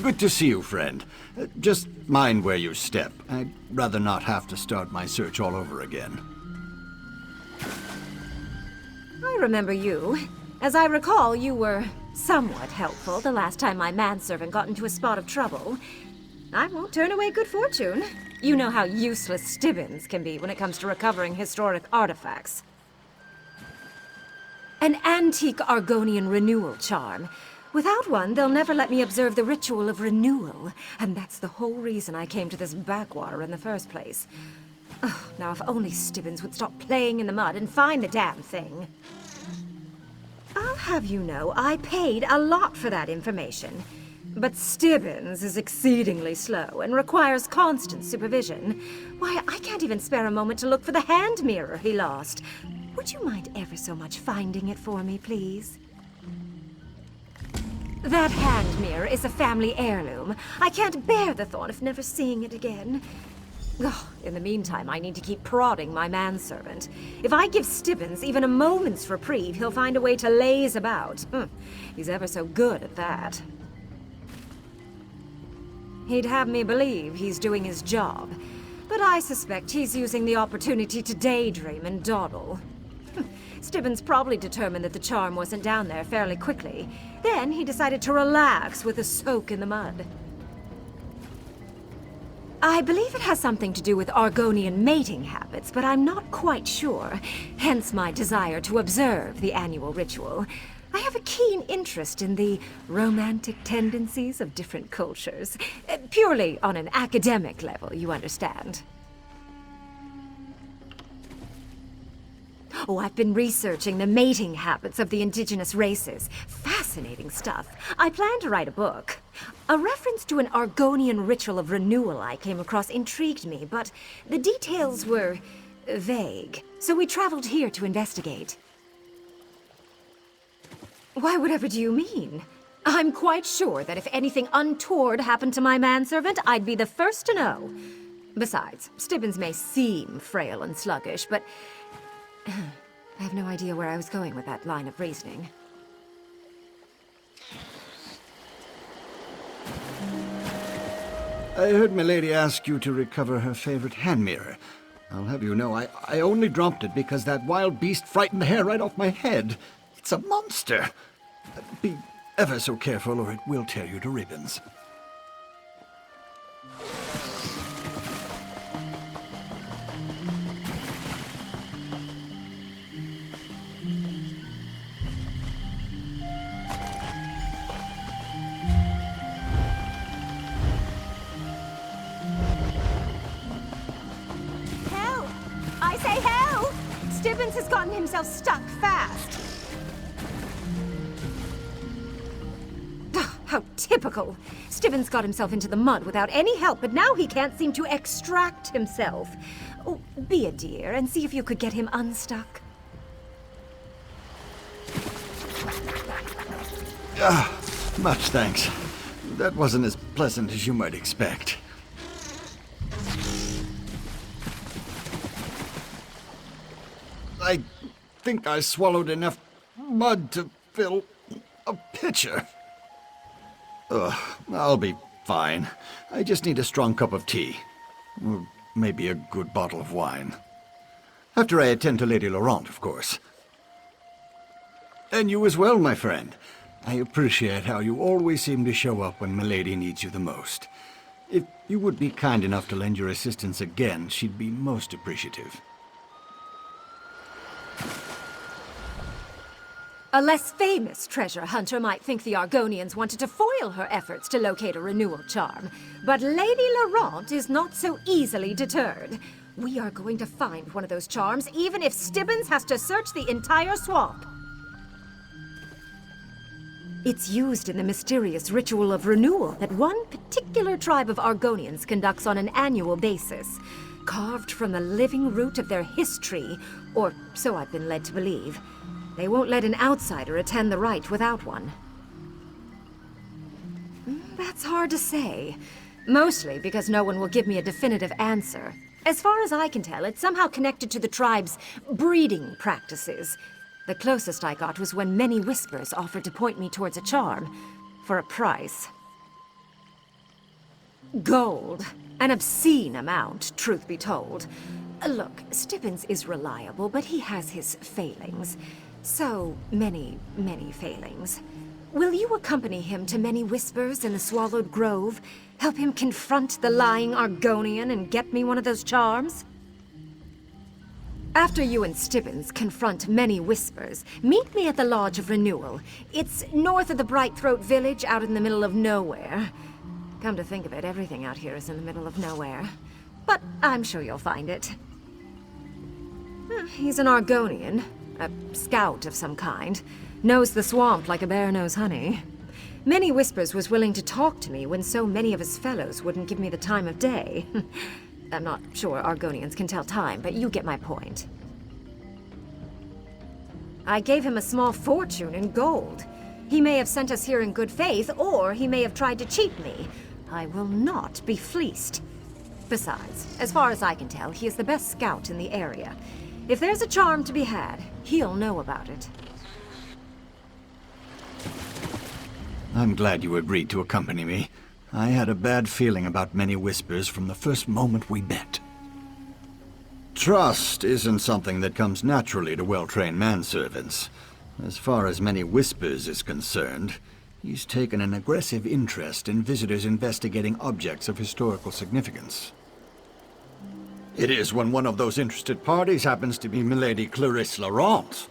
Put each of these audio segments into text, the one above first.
Good to see you, friend. Just mind where you step. I'd rather not have to start my search all over again. I remember you. As I recall, you were somewhat helpful the last time my manservant got into a spot of trouble. I won't turn away good fortune. You know how useless Stibbons can be when it comes to recovering historic artifacts. An antique Argonian renewal charm. Without one, they'll never let me observe the ritual of renewal. And that's the whole reason I came to this backwater in the first place. Oh, now if only Stibbons would stop playing in the mud and find the damn thing. I'll have you know, I paid a lot for that information. But Stibbons is exceedingly slow and requires constant supervision. Why, I can't even spare a moment to look for the hand mirror he lost. Would you mind ever so much finding it for me, please? That hand mirror is a family heirloom. I can't bear the thought of never seeing it again. Oh, in the meantime, I need to keep prodding my manservant. If I give Stibbons even a moment's reprieve, he'll find a way to laze about. He's ever so good at that. He'd have me believe he's doing his job, but I suspect he's using the opportunity to daydream and dawdle. Stibbons probably determined that the charm wasn't down there fairly quickly. Then he decided to relax with a soak in the mud. I believe it has something to do with Argonian mating habits, but I'm not quite sure. Hence my desire to observe the annual ritual. I have a keen interest in the romantic tendencies of different cultures. Purely on an academic level, you understand. Oh, I've been researching the mating habits of the indigenous races. Fascinating stuff. I plan to write a book. A reference to an Argonian ritual of renewal I came across intrigued me, but the details were vague. So we traveled here to investigate. Why, whatever do you mean? I'm quite sure that if anything untoward happened to my manservant, I'd be the first to know. Besides, Stibbons may seem frail and sluggish, but I have no idea where I was going with that line of reasoning. I heard milady ask you to recover her favorite hand mirror. I'll have you know, I only dropped it because that wild beast frightened the hair right off my head. It's a monster. Be ever so careful or it will tear you to ribbons. Help! I say help! Stibbons has gotten himself stuck fast. How typical. Stibbons got himself into the mud without any help, but now he can't seem to extract himself. Oh, be a dear and see if you could get him unstuck. Much thanks. That wasn't as pleasant as you might expect. I think I swallowed enough mud to fill a pitcher. I'll be fine. I just need a strong cup of tea. Or maybe a good bottle of wine. After I attend to Lady Laurent, of course. And you as well, my friend. I appreciate how you always seem to show up when milady needs you the most. If you would be kind enough to lend your assistance again, she'd be most appreciative. A less famous treasure hunter might think the Argonians wanted to foil her efforts to locate a renewal charm. But Lady Laurent is not so easily deterred. We are going to find one of those charms, even if Stibbons has to search the entire swamp. It's used in the mysterious ritual of renewal that one particular tribe of Argonians conducts on an annual basis. Carved from the living root of their history, or so I've been led to believe. They won't let an outsider attend the rite without one. That's hard to say. Mostly because no one will give me a definitive answer. As far as I can tell, it's somehow connected to the tribe's breeding practices. The closest I got was when many whispers offered to point me towards a charm, for a price. Gold. An obscene amount, truth be told. Look, Stibbons is reliable, but he has his failings. So many, many failings. Will you accompany him to many whispers in the Swallowed Grove? Help him confront the lying Argonian and get me one of those charms? After you and Stibbons confront many whispers, meet me at the Lodge of Renewal. It's north of the Brightthroat village, out in the middle of nowhere. Come to think of it, everything out here is in the middle of nowhere. But I'm sure you'll find it. He's an Argonian, a scout of some kind. Knows the swamp like a bear knows honey. Many Whispers was willing to talk to me when so many of his fellows wouldn't give me the time of day. I'm not sure Argonians can tell time, but you get my point. I gave him a small fortune in gold. He may have sent us here in good faith, or he may have tried to cheat me. I will not be fleeced. Besides, as far as I can tell, he is the best scout in the area. If there's a charm to be had, he'll know about it. I'm glad you agreed to accompany me. I had a bad feeling about many whispers from the first moment we met. Trust isn't something that comes naturally to well-trained manservants. As far as many whispers is concerned, he's taken an aggressive interest in visitors investigating objects of historical significance. It is when one of those interested parties happens to be Lady Clarisse Laurent.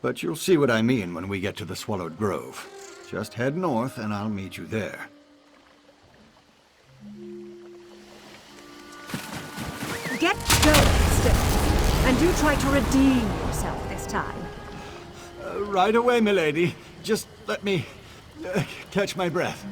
But you'll see what I mean when we get to the Swallowed Grove. Just head north and I'll meet you there. Get going, Stibbons, and do try to redeem yourself this time. Right away, milady. Just let me catch my breath.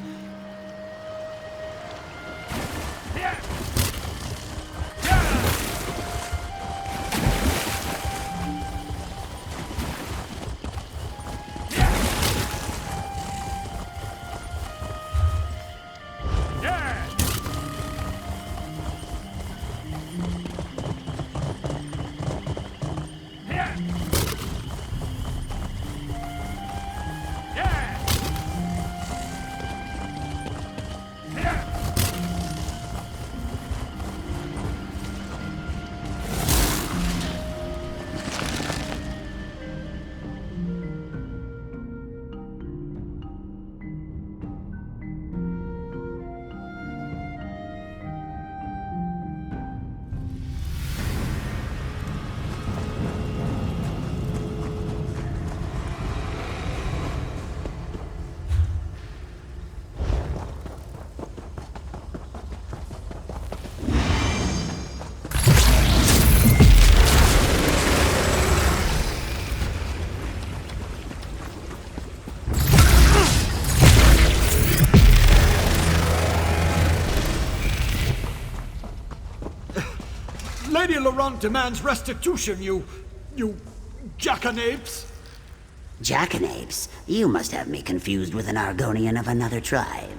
Lady Laurent demands restitution, you jackanapes! Jackanapes? You must have me confused with an Argonian of another tribe.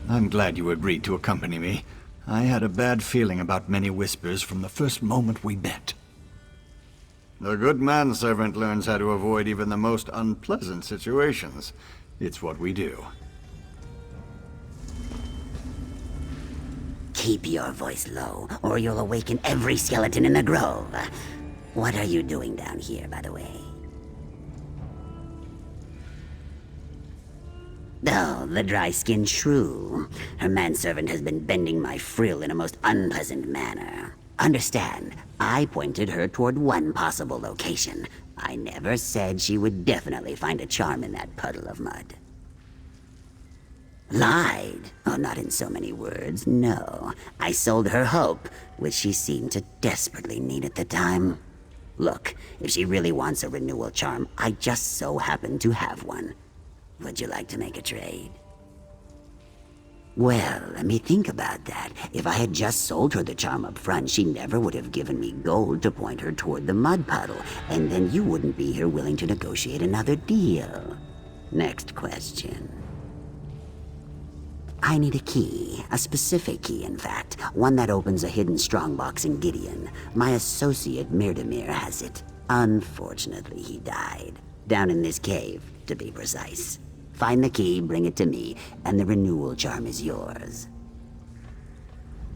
I'm glad you agreed to accompany me. I had a bad feeling about many whispers from the first moment we met. The good manservant learns how to avoid even the most unpleasant situations. It's what we do. Keep your voice low, or you'll awaken every skeleton in the grove. What are you doing down here, by the way? Oh, the dry-skinned shrew. Her manservant has been bending my frill in a most unpleasant manner. Understand, I pointed her toward one possible location. I never said she would definitely find a charm in that puddle of mud. Lied? Oh, not in so many words, no. I sold her hope, which she seemed to desperately need at the time. Look, if she really wants a renewal charm, I just so happen to have one. Would you like to make a trade? Well, let me think about that. If I had just sold her the charm up front, she never would have given me gold to point her toward the mud puddle, and then you wouldn't be here willing to negotiate another deal. Next question. I need a key, a specific key, in fact. One that opens a hidden strongbox in Gideon. My associate, Mirdamir, has it. Unfortunately, he died. Down in this cave, to be precise. Find the key, bring it to me, and the renewal charm is yours.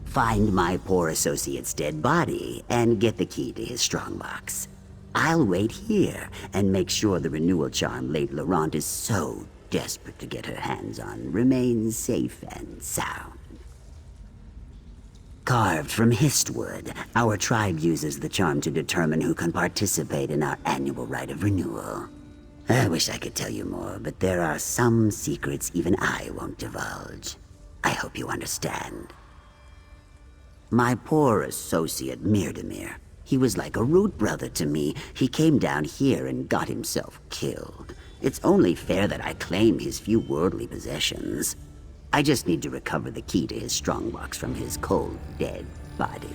Find my poor associate's dead body, and get the key to his strongbox. I'll wait here, and make sure the renewal charm Lady Laurent is so desperate to get her hands on remains safe and sound. Carved from histwood, our tribe uses the charm to determine who can participate in our annual rite of renewal. I wish I could tell you more, but there are some secrets even I won't divulge. I hope you understand. My poor associate, Mirdamir. He was like a root brother to me. He came down here and got himself killed. It's only fair that I claim his few worldly possessions. I just need to recover the key to his strongbox from his cold, dead body.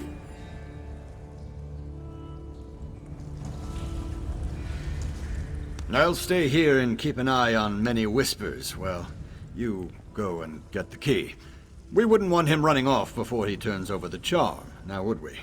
I'll stay here and keep an eye on many whispers. Well, you go and get the key. We wouldn't want him running off before he turns over the charm, now would we?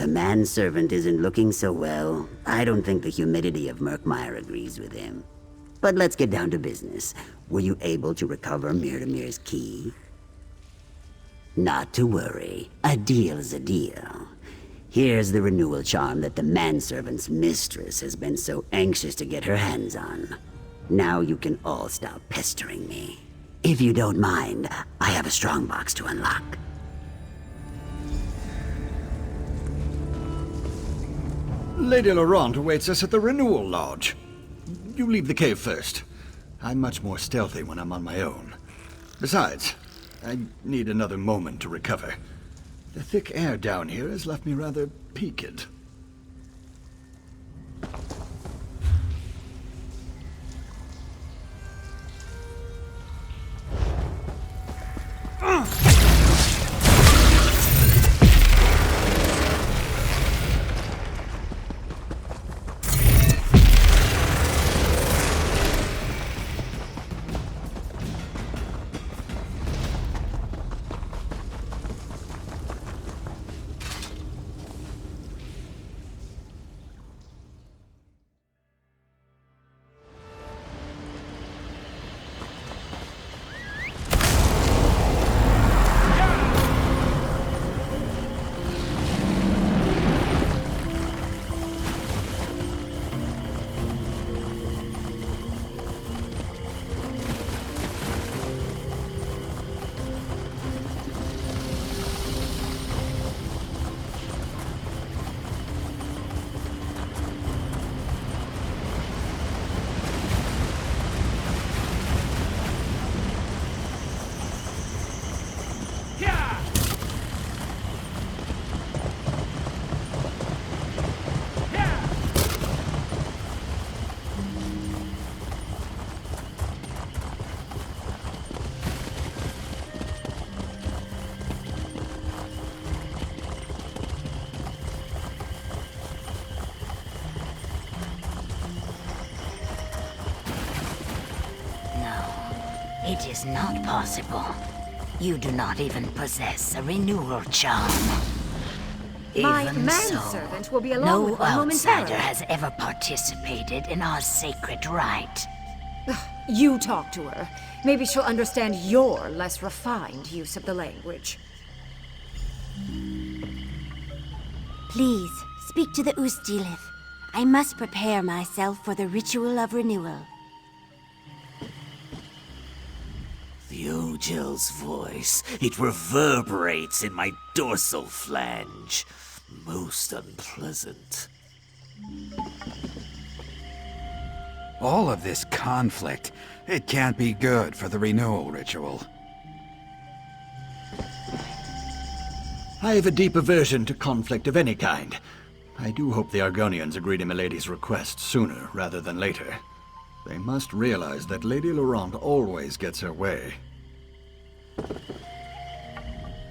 The manservant isn't looking so well. I don't think the humidity of Murkmire agrees with him. But let's get down to business. Were you able to recover Mirdamir's key? Not to worry. A deal's a deal. Here's the renewal charm that the manservant's mistress has been so anxious to get her hands on. Now you can all stop pestering me. If you don't mind, I have a strongbox to unlock. Lady Laurent awaits us at the Renewal Lodge. You leave the cave first. I'm much more stealthy when I'm on my own. Besides, I need another moment to recover. The thick air down here has left me rather peaked. It is not possible. You do not even possess a renewal charm. My Even manservant will be along no with one momentarily. outsider has ever participated in our sacred rite. You talk to her. Maybe she'll understand your less refined use of the language. Please, speak to the Ux-deelith. I must prepare myself for the ritual of renewal. The Ojel's voice, it reverberates in my dorsal flange. Most unpleasant. All of this conflict, it can't be good for the renewal ritual. I have a deep aversion to conflict of any kind. I do hope the Argonians agree to Milady's request sooner rather than later. They must realize that Lady Laurent always gets her way.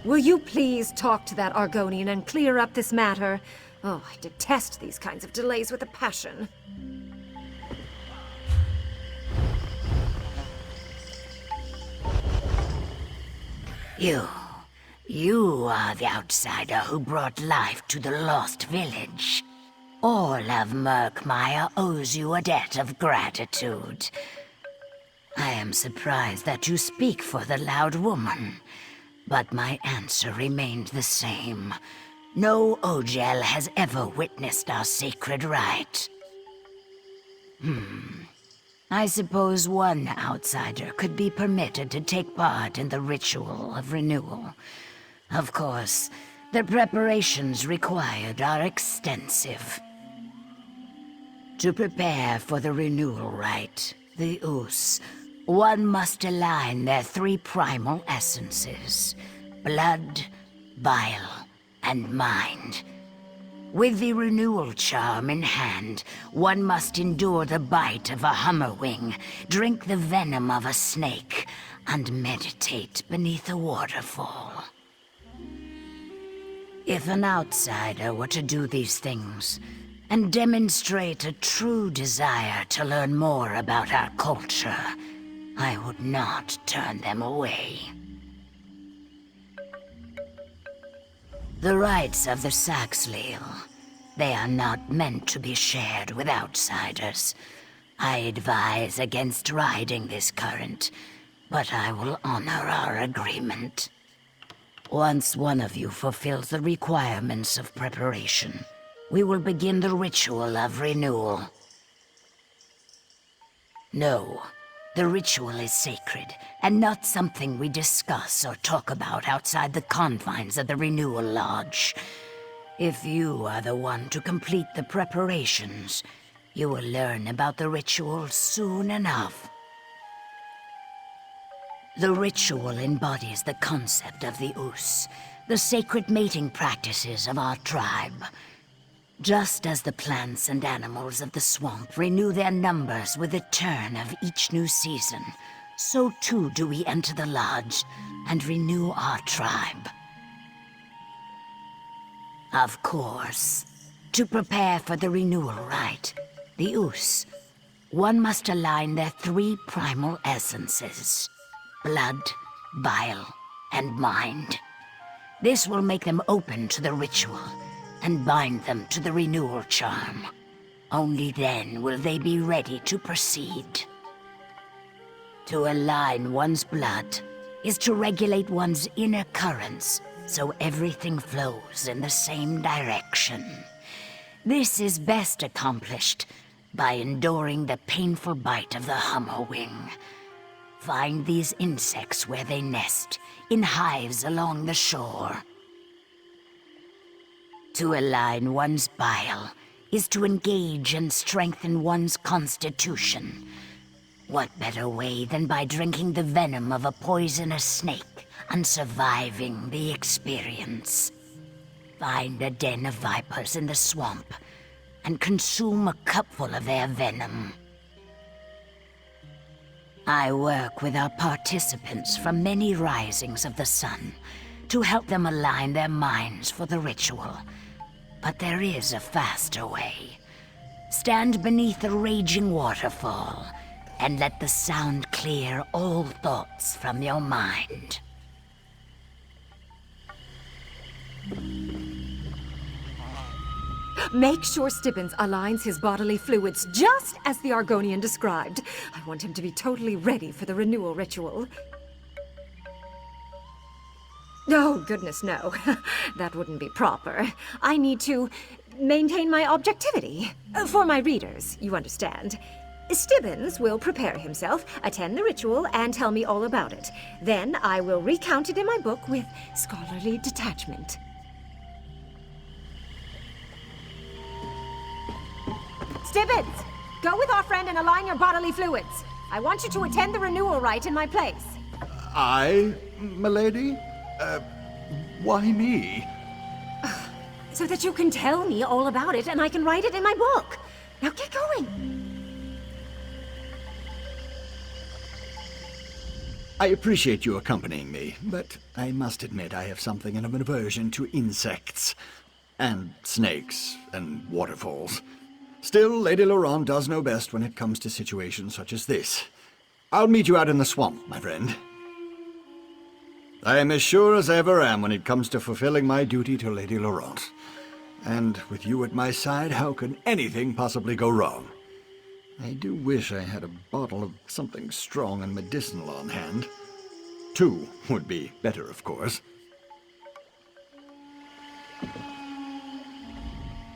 Will you please talk to that Argonian and clear up this matter? Oh, I detest these kinds of delays with a passion. You are the outsider who brought life to the lost village. All of Murkmire owes you a debt of gratitude. I am surprised that you speak for the loud woman, but my answer remained the same. No Ojel has ever witnessed our sacred rite. I suppose one outsider could be permitted to take part in the ritual of renewal. Of course, the preparations required are extensive. To prepare for the renewal rite, the Us, one must align their three primal essences: blood, bile, and mind. With the renewal charm in hand, one must endure the bite of a hummerwing, drink the venom of a snake, and meditate beneath a waterfall. If an outsider were to do these things, and demonstrate a true desire to learn more about our culture, I would not turn them away. The rites of the Saxhleel, they are not meant to be shared with outsiders. I advise against riding this current, but I will honor our agreement. Once one of you fulfills the requirements of preparation, we will begin the ritual of renewal. No, the ritual is sacred, and not something we discuss or talk about outside the confines of the Renewal Lodge. If you are the one to complete the preparations, you will learn about the ritual soon enough. The ritual embodies the concept of the Us, the sacred mating practices of our tribe. Just as the plants and animals of the swamp renew their numbers with the turn of each new season, so too do we enter the lodge and renew our tribe. Of course, to prepare for the renewal rite, the Us, one must align their three primal essences: blood, bile, and mind. This will make them open to the ritual and bind them to the renewal charm. Only then will they be ready to proceed. To align one's blood is to regulate one's inner currents so everything flows in the same direction. This is best accomplished by enduring the painful bite of the hummerwing. Find these insects where they nest, in hives along the shore. To align one's bile is to engage and strengthen one's constitution. What better way than by drinking the venom of a poisonous snake and surviving the experience? Find a den of vipers in the swamp and consume a cupful of their venom. I work with our participants from many risings of the sun to help them align their minds for the ritual. But there is a faster way. Stand beneath a raging waterfall and let the sound clear all thoughts from your mind. Make sure Stibbons aligns his bodily fluids just as the Argonian described. I want him to be totally ready for the renewal ritual. Oh, goodness, no. That wouldn't be proper. I need to maintain my objectivity. For my readers, you understand. Stibbons will prepare himself, attend the ritual, and tell me all about it. Then I will recount it in my book with scholarly detachment. Stibbons! Go with our friend and align your bodily fluids. I want you to attend the renewal rite in my place. I, milady? Why me? So that you can tell me all about it and I can write it in my book. Now get going. I appreciate you accompanying me, but I must admit I have something of an aversion to insects. And snakes and waterfalls. Still, Lady Laurent does know best when it comes to situations such as this. I'll meet you out in the swamp, my friend. I am as sure as I ever am when it comes to fulfilling my duty to Lady Laurent. And with you at my side, how can anything possibly go wrong? I do wish I had a bottle of something strong and medicinal on hand. 2 would be better, of course.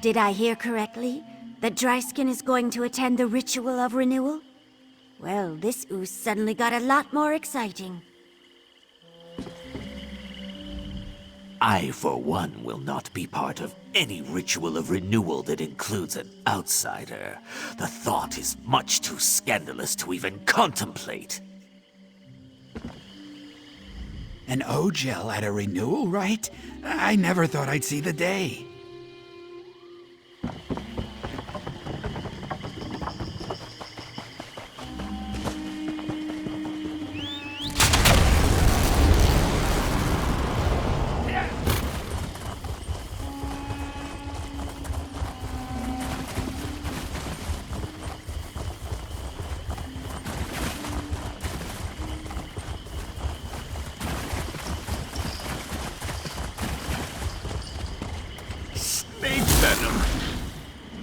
Did I hear correctly? That Dryskin is going to attend the ritual of renewal? Well, this ooze suddenly got a lot more exciting. I, for one, will not be part of any ritual of renewal that includes an outsider. The thought is much too scandalous to even contemplate. An O-gel at a renewal rite? I never thought I'd see the day.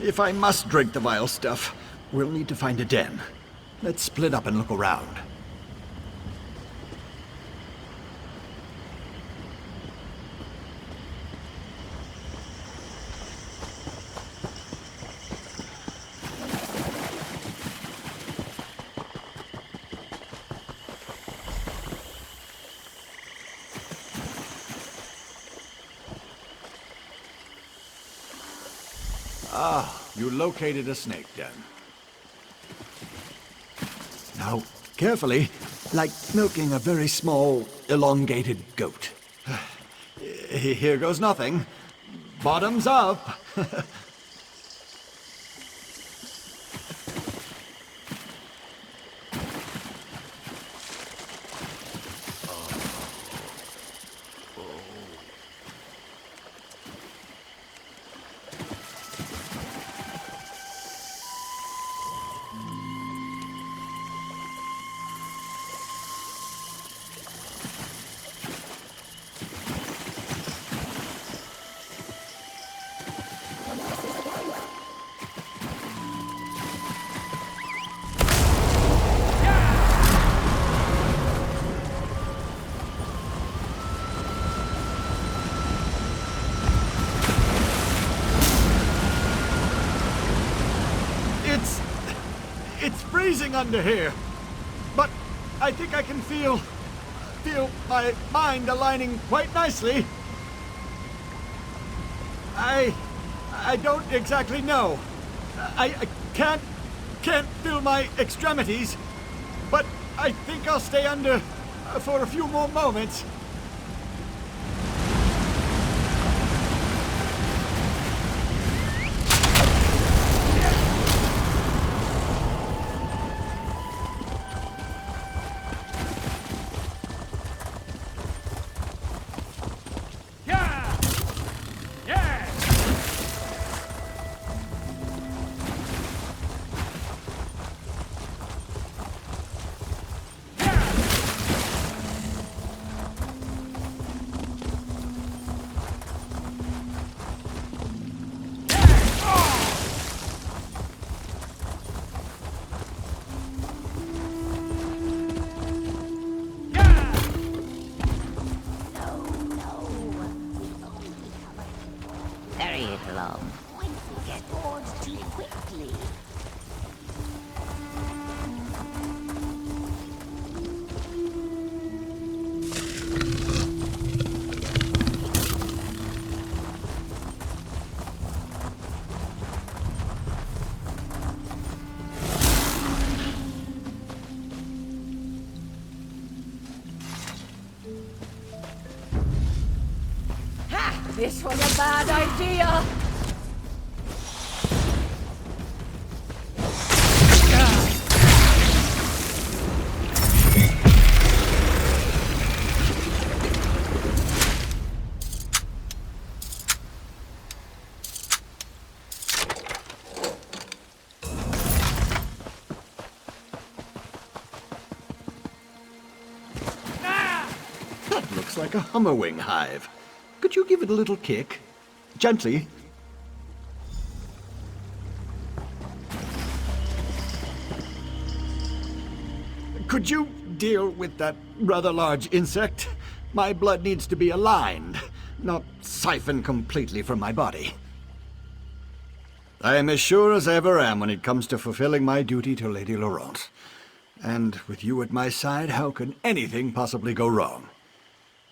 If I must drink the vile stuff, we'll need to find a den. Let's split up and look around. You located a snake den. Now, carefully, like milking a very small, elongated goat. Here goes nothing. Bottoms up. It's freezing under here, but I think I can feel my mind aligning quite nicely. I don't exactly know. I can't feel my extremities, but I think I'll stay under for a few more moments. This was a bad idea! Looks like a hummerwing hive. Could you give it a little kick? Gently. Could you deal with that rather large insect? My blood needs to be aligned, not siphoned completely from my body. I am as sure as I ever am when it comes to fulfilling my duty to Lady Laurent. And with you at my side, how can anything possibly go wrong?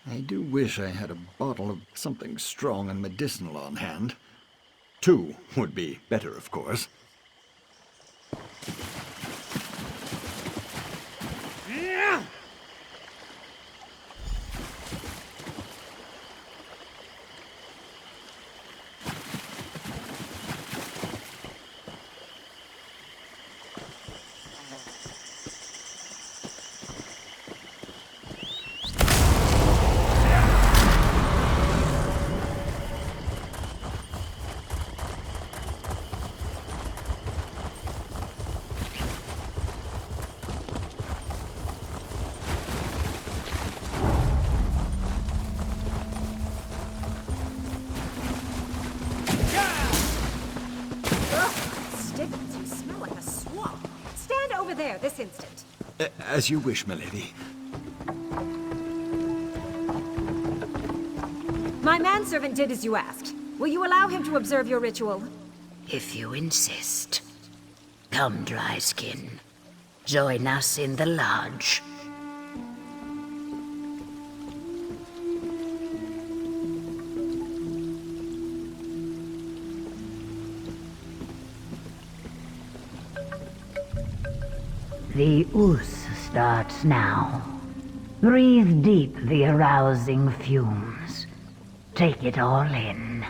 I do wish I had a bottle of something strong and medicinal on hand. 2 would be better, of course. There, this instant. As you wish, milady. My manservant did as you asked. Will you allow him to observe your ritual? If you insist. Come, Dryskin. Join us in the lodge. The Ux starts now. Breathe deep the arousing fumes. Take it all in.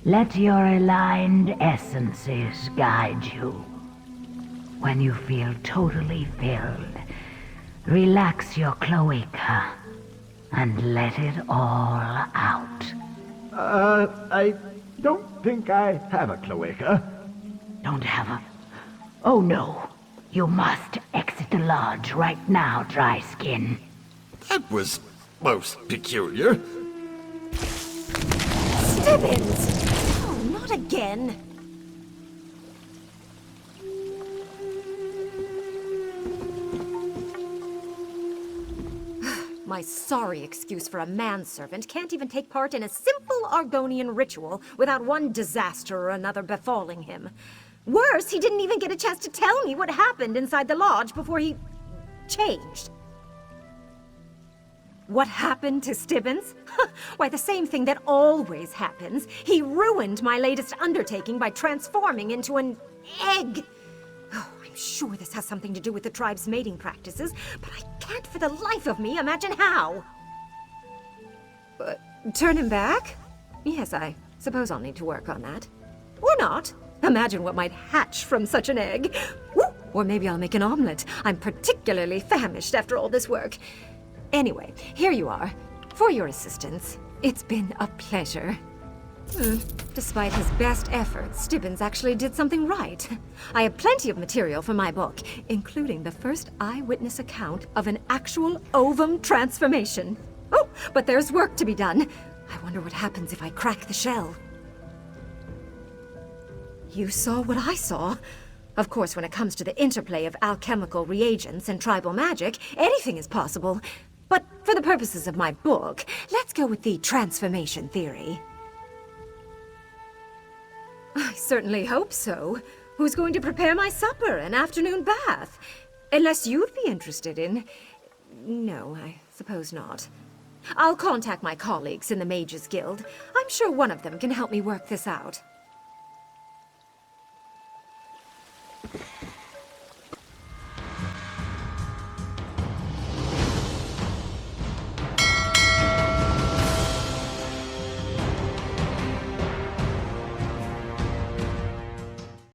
Let your aligned essences guide you. When you feel totally filled, relax your cloaca and let it all out. I don't think I have a cloaca. Don't have a... Oh no. You must exit the lodge right now, Dryskin. That was most peculiar. Stibbons! Oh, not again. My sorry excuse for a manservant can't even take part in a simple Argonian ritual without one disaster or another befalling him. Worse, he didn't even get a chance to tell me what happened inside the lodge before he... changed. What happened to Stibbons? Why, the same thing that always happens. He ruined my latest undertaking by transforming into an egg. Oh, I'm sure this has something to do with the tribe's mating practices, but I can't for the life of me imagine how. Turn him back? Yes, I suppose I'll need to work on that. Or not. Imagine what might hatch from such an egg. Woo! Or maybe I'll make an omelet. I'm particularly famished after all this work. Anyway, here you are. For your assistance. It's been a pleasure. Despite his best efforts, Stibbons actually did something right. I have plenty of material for my book, including the first eyewitness account of an actual ovum transformation. Oh, but there's work to be done. I wonder what happens if I crack the shell. You saw what I saw. Of course, when it comes to the interplay of alchemical reagents and tribal magic, anything is possible. But for the purposes of my book, let's go with the transformation theory. I certainly hope so. Who's going to prepare my supper and afternoon bath? Unless you'd be interested in... No, I suppose not. I'll contact my colleagues in the Mages Guild. I'm sure one of them can help me work this out.